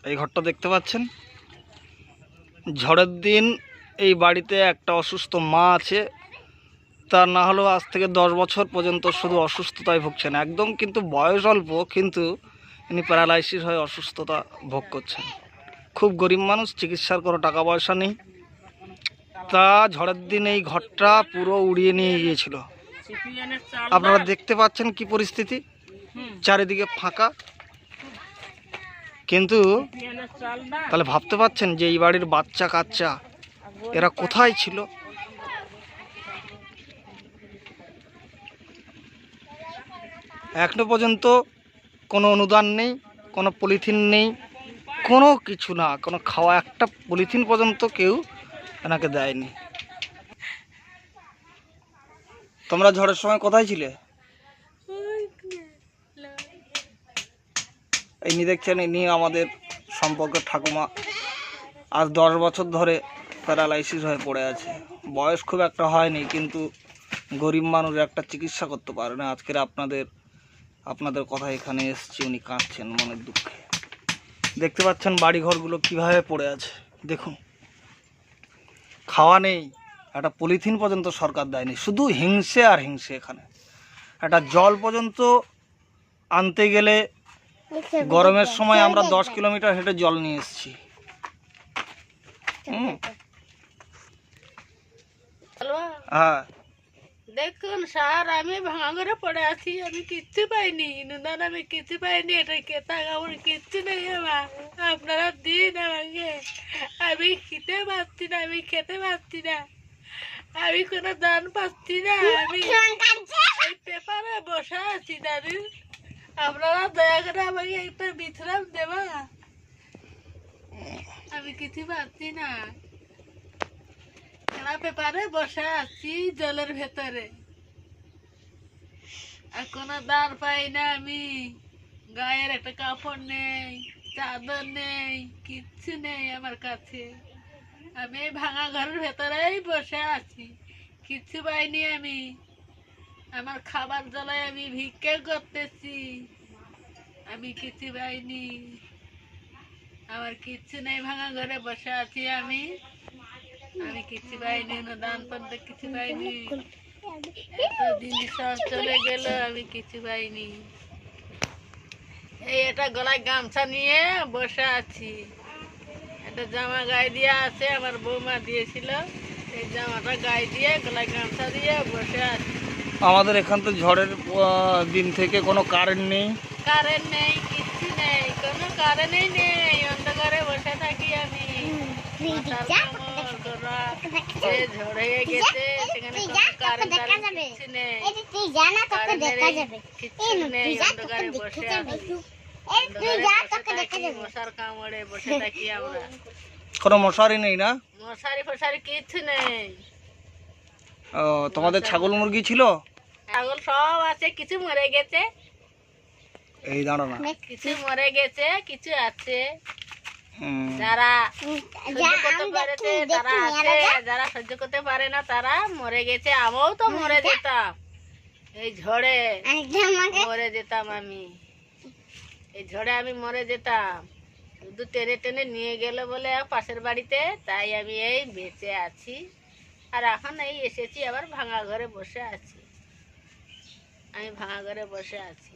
এই ঘরটা দেখতে পাচ্ছেন, ঝড়ের দিন এই বাড়িতে একটা অসুস্থ মা আছে। তার না হলেও আজ থেকে 10 বছর পর্যন্ত শুধু অসুস্থতায় ভুগছেন। একদম কিন্তু বয়স অল্প, কিন্তু ইনি প্যারালাইসিস হয়ে অসুস্থতা ভোগ করছেন। খুব গরিব মানুষ, চিকিৎসার কোনো টাকা পয়সা নেই। তা ঝড়ের দিন এই ঘরটা পুরো উড়িয়ে নিয়ে গিয়েছিল। আপনারা দেখতে পাচ্ছেন কি পরিস্থিতি, চারিদিকে ফাঁকা। কিন্তু তাহলে ভাবতে পারছেন যে এই বাড়ির বাচ্চা কাচ্চা এরা কোথায় ছিল। এখনো পর্যন্ত কোনো অনুদান নেই, কোনো পলিথিন নেই, কোনো কিছু না, কোনো খাওয়া একটা পলিথিন পর্যন্ত কেউ এনাকে দেয়নি। তোমরা ঝড়ের সময় কোথায় ছিলে? ইনি দেখছেন, ইনি আমাদের সম্পর্কের ঠাকুমা। আজ 10 বছর ধরে প্যারালাইসিস হয়ে পড়ে আছে। বয়স খুব একটা হয়নি, কিন্তু গরিব মানুষ একটা চিকিৎসা করতে পারে না। আজকের আপনাদের কথা এখানে এসেছি, উনি কাঁদছেন মনের দুঃখে। দেখতে পাচ্ছেন বাড়িঘরগুলো কীভাবে পড়ে আছে। দেখুন, খাওয়া নেই, একটা পলিথিন পর্যন্ত সরকার দেয়নি। শুধু হিংসে আর হিংসে। এখানে একটা জল পর্যন্ত আনতে গেলে গরমের সময় আমরা 10 কিলোমিটার হেঁটে জল নিয়ে এসেছি। হ্যাঁ, দেখুন স্যার, আমি ভাঙা ঘরে পড়ে আছি, আমি কিচ্ছু পাইনি, অনুদান আমি কিছু পাইনি, এটা কেতা কাপড় কিচ্ছু নেই আমার। আপনারা দিন আমাকে, আমি খেতে পারছি না, আমি খেতে পারছি না, আমি কোনো দান পাচ্ছি না, আমি এই পেপারে বসে আছি দাদু। আপনারা দয়া করে আমাকে একটা বিশ্রাম দেবা, আমি কিছু পাচ্ছি না। পেপারে বসে আছি জলের ভেতরে, আর কোনো দান পাই না আমি। গায়ের একটা কাপড় নেই, চাদর নেই, কিচ্ছু নেই আমার কাছে। আমি ভাঙা ঘরের ভেতরেই বসে আছি, কিচ্ছু পাইনি আমি। আমার খাবার জ্বালায় আমি ভিক্ষা করতেছি, আমি কিছু পাইনি, আমার কিচ্ছু নেই। ভাঙা ঘরে বসে আছি আমি কিছু পাইনি, দান পর্যন্ত কিছু পাইনি। এতদিন সব চলে গেল, আমি কিছু পাইনি। এই এটা গলায় গামছা নিয়ে বসে আছি, একটা জামা গায়ে দিয়ে আছে, আমার বৌমা দিয়েছিল। এই জামাটা গায়ে দিয়ে গলায় গামছা দিয়ে বসে আছি। আমাদের এখান তো ঝড়ের দিন থেকে কোনো কারেন্ট নেই, কিচ্ছু নেই, কোনো কারেন্টই নেই। অন্ধকারে বসে থাকি আমি। ঝড়ে গেছে, সেখানে কোনো কারেন্ট কিচ্ছু নেই, কিচ্ছু নেই। অন্ধকারে বসে আছি, মশার কামড়ে বসে থাকি আমরা। কোনো মশারি নেই না? মশারি ফশারি কিচ্ছু নেই। ও, তোমাদের ছাগল মুরগি ছিল? ছাগল সব আছে, কিছু মরে গেছে। এই দাঁড়ো না, কিছু মরে গেছে, কিছু আছে। যারা সহ্য করতে পারেছে তারা আছে, যারা সহ্য করতে পারে না তারা মরে গেছে। আমিও তো মরে যেতাম, এই ঝড়ে মরে যেতাম আমি। এই ঝড়ে আমি মরে যেতাম, শুধু টেনে টেনে নিয়ে গেল বলে পাশের বাড়িতে, তাই আমি এই বেঁচে আছি। আর এখন এই এসেছি, আবার ভাঙা ঘরে বসে আছি। আমি ভাঙা ঘরে বসে আছি।